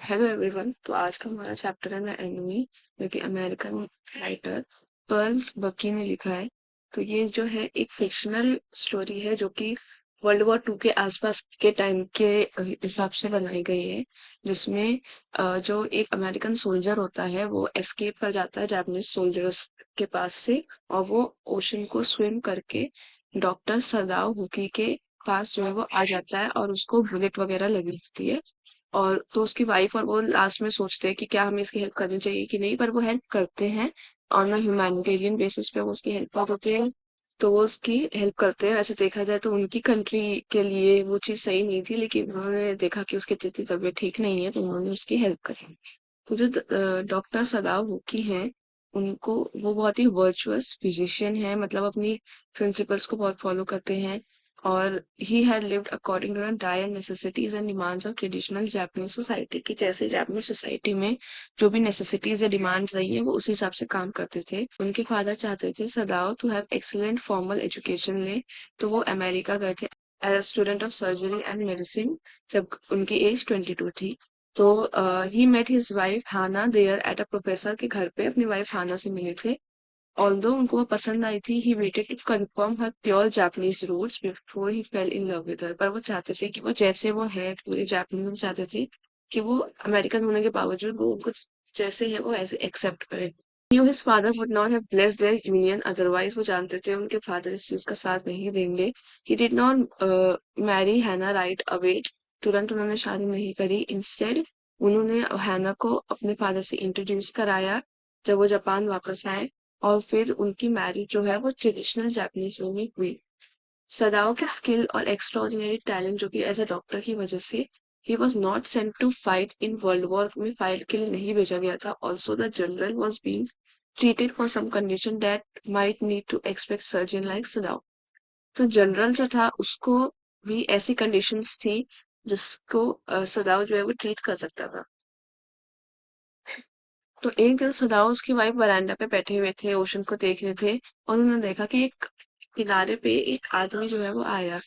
Hello everyone. तो आज का हमारा चैप्टर है द एनिमी, जो कि अमेरिकन राइटर पर्ल्स बकी ने लिखा है। तो ये जो है एक फिक्शनल स्टोरी है जो कि वर्ल्ड वॉर 2 के आसपास के टाइम के हिसाब से बनाई गई है, जिसमें जो एक अमेरिकन सोल्जर होता है वो एस्केप कर जाता है जापानीज सोल्जर्स के पास से, और वो ओशन को स्विम करके डॉक्टर सदाओ हुकी के पास जो है वो आ जाता है, और उसको बुलेट वगैरह लगी होती है। और तो उसकी वाइफ और वो लास्ट में सोचते हैं कि क्या हमें इसकी हेल्प करनी चाहिए कि नहीं, पर वो हेल्प करते हैं। ऑन अ ह्यूमैनिटेरियन बेसिस पे वो उसकी हेल्प कर देते हैं। तो वो उसकी हेल्प करते हैं। वैसे देखा जाए तो उनकी कंट्री के लिए वो चीज़ सही नहीं थी, लेकिन उन्होंने देखा कि उसकी इतनी तबीयत ठीक नहीं है, तो उन्होंने उसकी हेल्प करी। तो जो डॉक्टर सदाव हुकी हैं, उनको वो बहुत ही वर्चुअस फिजिशियन है, मतलब अपनी प्रिंसिपल्स को बहुत फॉलो करते हैं। और he had lived according to the dire necessities and demands of traditional Japanese society, की जैसे जापानीज सोसाइटी में जो भी नेसेसिटीज या डिमांड्स रही है वो उस हिसाब से काम करते थे। उनके फादर चाहते थे Sadao to have excellent formal education ले, तो वो अमेरिका गए थे as student of surgery and medicine जब उनकी एज 22 थी। तो he met his wife Hana there at a professor के घर पे अपनी वाइफ हाना से मिले थे। ऑल्दो उनको वो पसंद आई थी, he waited to confirm her pure Japanese roots before he fell in love with her. पर वो चाहते थे कि वो जैसे वो है पूरे जापानीज, वो चाहते थे कि वो अमेरिकन होने के बावजूद वो उनको जैसे है वो ऐसे एक्सेप्ट करे। Knew his father would not have blessed their union otherwise, वो जानते थे उनके फादर इस चीज का साथ नहीं देंगे। ही डिड नॉट मैरी हैना राइट अवे, तुरंत उन्होंने शादी नहीं करी। इंस्टेड उन्होंने हैना को अपने फादर से इंट्रोड्यूस कराया जब वो जापान वापस आए, और फिर उनकी मैरिज जो है वो ट्रेडिशनल जापानीज वे में हुई। सदाओ के स्किल और एक्स्ट्राऑर्डिनरी टैलेंट जो कि एज अ डॉक्टर की वजह से he was not sent to fight in world war में फाइट के लिए नहीं भेजा गया था। Also the general was being treated for some condition that might need to expect surgeon like सदाओ। तो जनरल जो था उसको भी ऐसी कंडीशंस थी जिसको सदाओ जो है वो ट्रीट कर सकता था। तो एक दिन सदाओ उसकी वाइफ वरांडा पे बैठे हुए थे, ओशन को देख रहे थे, और उन्होंने देखा कि एक किनारे पे एक आदमी जो है वो आया।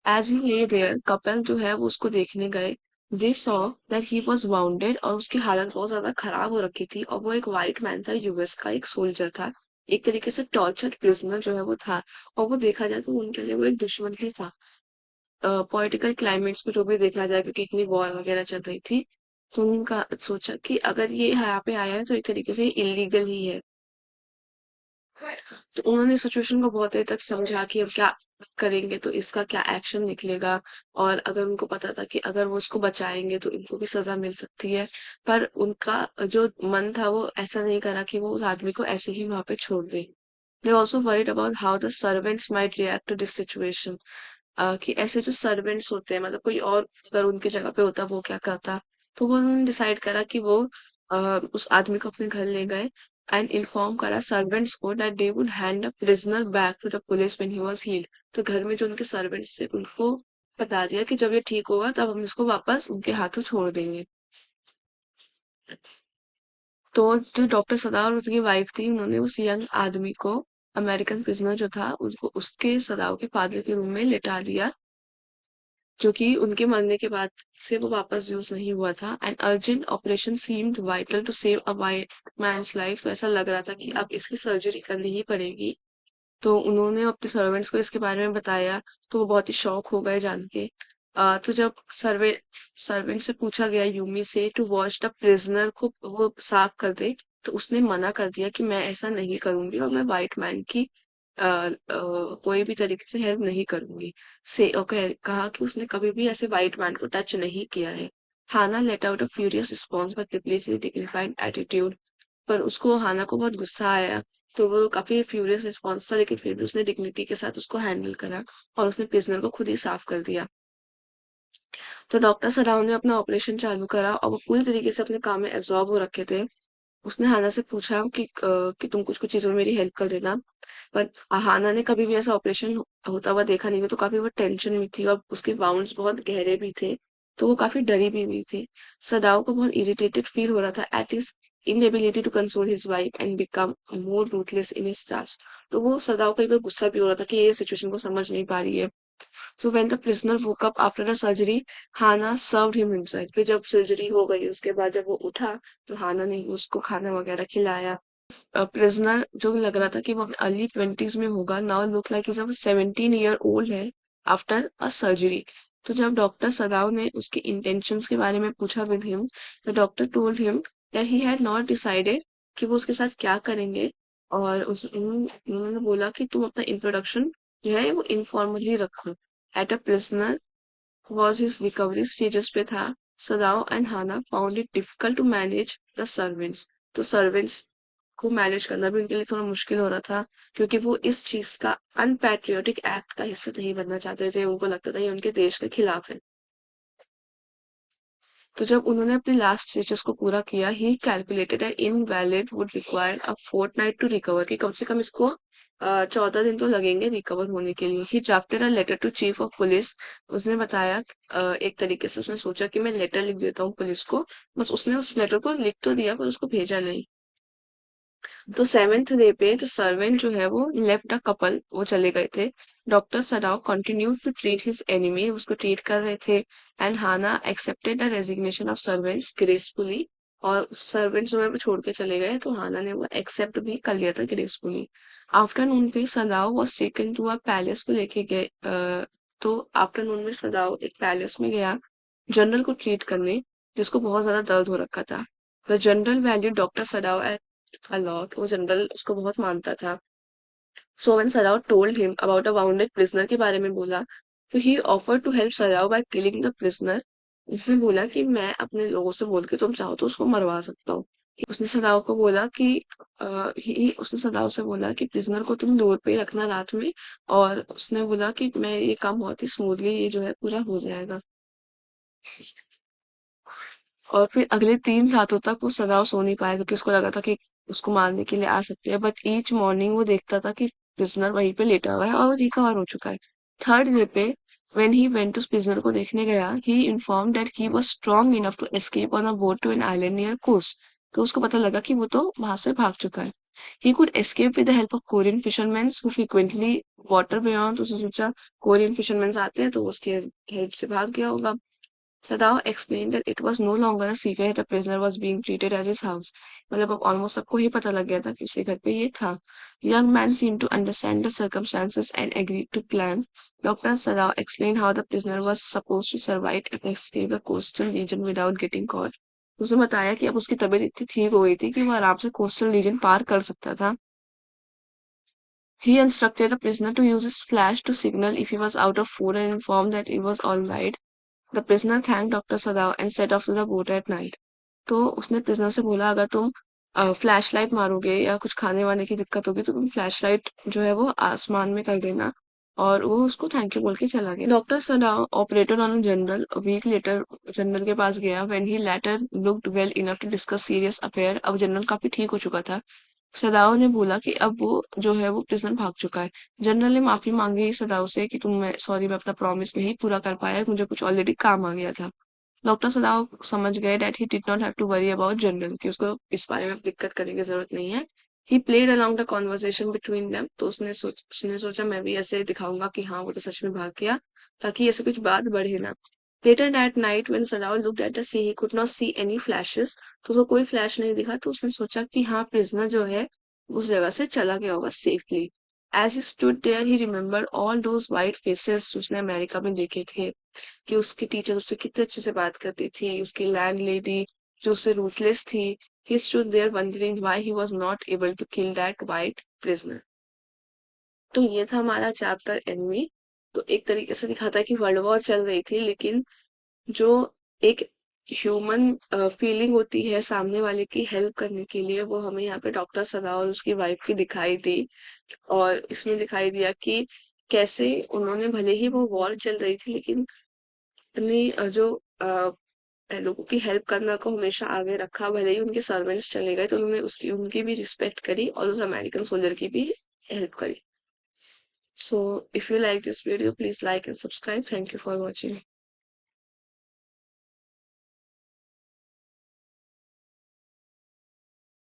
As he lay their, couple जो है वो उसको देखने गए। They saw that he was bounded, और उसकी हालत बहुत ज्यादा खराब हो रखी थी, और वो एक वाइट मैन था, यूएस का एक सोल्जर था, एक तरीके से टॉर्चर्ड प्रिजनर जो है वो था। और वो देखा जाए तो उनके लिए वो एक दुश्मन ही था। पॉलिटिकल क्लाइमेट्स को जो भी देखा जाए, क्योंकि इतनी वॉर वगैरह चल रही थी, तो उनका सोचा कि अगर ये यहाँ पे आया है तो एक तरीके से इलीगल ही है। तो उन्होंने सिचुएशन को बहुत देर तक समझा कि अब क्या करेंगे, तो इसका क्या एक्शन निकलेगा। और अगर उनको पता था कि अगर वो उसको बचाएंगे तो इनको भी सजा मिल सकती है, पर उनका जो मन था वो ऐसा नहीं करा कि वो उस आदमी को ऐसे ही वहां पे छोड़ दे। They also worried about how the servants might react to this situation, कि ऐसे जो सर्वेंट्स होते हैं, मतलब कोई और अगर उनकी जगह पे होता वो क्या करता। तो वो उन्होंने डिसाइड करा कि वो उस आदमी को अपने घर ले गए एंड इन्फॉर्म करा सर्वेंट्स को that they would hand a prisoner back to the police when he was healed. तो घर में जो उनके सर्वेंट्स थे उनको बता दिया कि जब ये ठीक होगा तब हम इसको वापस उनके हाथों छोड़ देंगे। तो जो डॉक्टर सदा और उसकी वाइफ थी, उन्होंने उस यंग आदमी को, अमेरिकन प्रिजनर जो था, उसको उसके सदाओ के फादर के रूम में लेटा दिया, जो कि उनके मरने के बाद से वो वापस यूज नहीं हुआ था। An urgent operation seemed vital to save a white man's life, तो ऐसा लग रहा था कि अब इसकी सर्जरी करनी ही पड़ेगी। तो उन्होंने अपने सर्वेंट्स को इसके बारे में बताया, तो वो बहुत ही शॉक हो गए जान के। तो जब सर्वेंट से पूछा गया यूमी से टू वॉश द प्रिजनर को वो साफ कर दे, तो उसने मना कर दिया कि मैं ऐसा नहीं करूंगी, और मैं वाइट मैन की कोई भी तरीके से हेल्प नहीं करूंगी। से ओके कहा कि उसने कभी भी ऐसे वाइट मैन को टच नहीं किया है। Hana let out a furious response but replace dignified attitude, पर उसको हाना को बहुत गुस्सा आया, तो वो काफी फ्यूरियस रिस्पॉन्स था, लेकिन फिर भी उसने डिग्निटी के साथ उसको हैंडल करा, और उसने प्रिजनर को खुद ही साफ कर दिया। तो डॉक्टर सराव ने अपना ऑपरेशन चालू करा, और वो पूरी तरीके से अपने काम में एब्जॉर्ब हो रखे थे। उसने हाना से पूछा कि तुम कुछ कुछ चीजों में मेरी हेल्प कर देना। पर हाना ने कभी भी ऐसा ऑपरेशन होता हुआ देखा नहीं था, तो काफी वो टेंशन में थी, और उसके बाउंड्स बहुत गहरे भी थे, तो वो काफी डरी भी हुई थी। सदाओ को बहुत इरिटेटेड फील हो रहा था at his inability to console his wife and become more ruthless in his task. तो वो सदाओ कई बार गुस्सा भी हो रहा था कि ये सिचुएशन को समझ नहीं पा रही है, So when the prisoner woke up after the surgery, Hana served him himself. फिर जब सर्जरी हो गई उसके बाद जब वो उठा तो हाना ने उसको खाना वगैरह खिलाया। प्रिजनर जो लग रहा था कि वो अपने अर्ली 20s में होगा, नाउ लुक लाइक इज अब 17 ईयर ओल्ड है आफ्टर अ सर्जरी। तो जब डॉक्टर सदाव ने उसके इंटेंशंस के बारे में पूछा with him, the doctor told him that he had not decided कि वो उसके साथ क्या करेंगे। और उन्होंने बोला कि तुम अपना इंट्रोडक्शन जो है वो इनफॉर्मली रखो। At a prisoner was his recovery stages पे था, Sadao and Hana found it difficult to manage the servants. तो सर्वेंट्स को मैनेज करना भी उनके लिए थोड़ा मुश्किल हो रहा था, क्योंकि वो इस चीज का अनपैट्रियोटिक एक्ट का हिस्सा नहीं बनना चाहते थे। उनको लगता था ये उनके देश के खिलाफ है। तो जब उन्होंने अपने लास्ट स्टेजेस को पूरा किया, he calculated and invalid would require a fortnight to recover, कि कम से कम इसको 14 दिन तो लगेंगे रिकवर होने के लिए। He drafted a letter to chief of police. उसने बताया, एक तरीके से उसने सोचा कि मैं लेटर लिख देता हूँ पुलिस को। बस उसने उस लेटर को लिख तो दिया पर उसको भेजा नहीं। तो 7th डे पे जो सर्वेंट जो है वो लेफ्ट अ कपल, वो चले गए थे। Doctor Sadao continue to treat his enemy, उसको ट्रीट कर रहे थे। And Hana accepted the resignation of servants gracefully. और सर्वेंट्स जो है वो छोड़ के चले गए तो हाना ने वो एक्सेप्ट भी कर लिया था ग्रेसफुली। आफ्टरनून पे Sadao was taken to a palace को लेके गए। तो आफ्टरनून में सदाव एक पैलेस में गया जनरल को ट्रीट करने, जिसको बहुत ज्यादा दर्द हो रखा था। The general value doctor Sadao a lot, वो जनरल उसको बहुत मानता था। So when Sadao told him about a wounded prisoner के बारे में बोला, तो he offer to help Sadao by killing the prisoner. उसने बोला कि मैं अपने लोगों से बोल के तुम चाहो तो उसको मरवा सकता हूँ। उसने सदाव को बोला कि उसने सदाव से बोला कि प्रिजनर को तुम डोर पे ही रखना रात में। और उसने बोला कि मैं ये काम बहुत ही स्मूथली ये जो है पूरा हो जाएगा। और फिर अगले 3 रातों तक वो सदाव सो नहीं पाया, क्योंकि उसको लगा था कि उसको मारने के लिए आ सकते हैं। बट ईच मॉर्निंग वो देखता था कि प्रिजनर वहीं पे लेटा हुआ है और वो रिकवर हो चुका है। 3rd डे पे when he went to prisoner को देखने गया, he inform that he was strong enough to escape on a boat to an island near coast. तो उसको पता लगा कि वो तो वहां से भाग चुका है। He could escape with the help of Korean fisherman who frequently water beyond. तो उसने सोचा कोरियन फिशरमैन आते हैं तो वो उसकी हेल्प से भाग गया होगा। Sadao explained that it was no longer a secret that a prisoner was being treated at his house. मतलब अब ऑलमोस्ट सबको ही पता लग गया था कि उसके घर पे ये था। Young man seemed to understand the circumstances and agreed to plan. Dr. Sadao explained how the prisoner was supposed to survive and escape the coastal region without getting caught. उसने बताया कि अब उसकी तबीयत इतनी ठीक हो गई थी कि वो आराम से कोस्टल रीजन पार कर सकता था। He instructed the prisoner to use his flash to signal if he was out of food and informed that it was all right. The prisoner thanked Dr. Sadao and set off to the boat at night. तो उसने prisoner से बोला अगर तुम flash light मारोगे या कुछ खाने वाने की दिक्कत होगी तो तुम फ्लैश लाइट जो है वो आसमान में कर देना। और वो उसको थैंक यू बोल के चला गया। Doctor Sadao operated on general week later general के पास गया when he later looked well enough to discuss serious affair. अब जनरल काफी ठीक हो चुका था। सदाओ ने बोला कि अब वो जो है वो प्रिजनर भाग चुका है। जनरल ने माफी मांगी सदाओ से कि तुम मैं सॉरी मैं अपना प्रॉमिस नहीं पूरा कर पाया, मुझे कुछ ऑलरेडी काम आ गया था। डॉक्टर सदाव समझ गए that he did not have to worry about general, कि उसको इस बारे में दिक्कत करने की जरूरत नहीं है। He played along the conversation between them. तो उसने सोचा मैं भी ऐसे दिखाऊंगा कि हाँ वो तो सच में भाग गया, ताकि ऐसे कुछ बात बढ़े ना। Later that night when Sadao looked at the sea he could not see any flashes. तो उसको कोई फ्लैश नहीं दिखा, तो उसने सोचा कि हाँ प्रिजनर जो है उस जगह से चला गया होगा safely. As he stood there he remembered all those white faces जो उसने अमेरिका में देखे थे, कि उसकी टीचर उससे कितने अच्छे से बात करती थी, उसकी लैंडलेडी जो उससे रूथलेस थी। He stood there wondering why he was not able to kill that white prisoner. तो ये था हमारा चैप्टर एनवी। तो एक तरीके से दिखाता है कि वर्ल्ड वॉर चल रही थी, लेकिन जो एक ह्यूमन फीलिंग होती है सामने वाले की हेल्प करने के लिए, वो हमें यहाँ पे डॉक्टर सदा और उसकी वाइफ की दिखाई दी। और इसमें दिखाई दिया कि कैसे उन्होंने, भले ही वो वॉर चल रही थी, लेकिन अपनी लोगों की हेल्प करना को हमेशा आगे रखा। भले ही उनके सर्वेंट्स चले गए तो उन्होंने उसकी उनकी भी रिस्पेक्ट करी और उस अमेरिकन सोल्जर की भी हेल्प करी। So if you like this video please like and subscribe. Thank you for watching.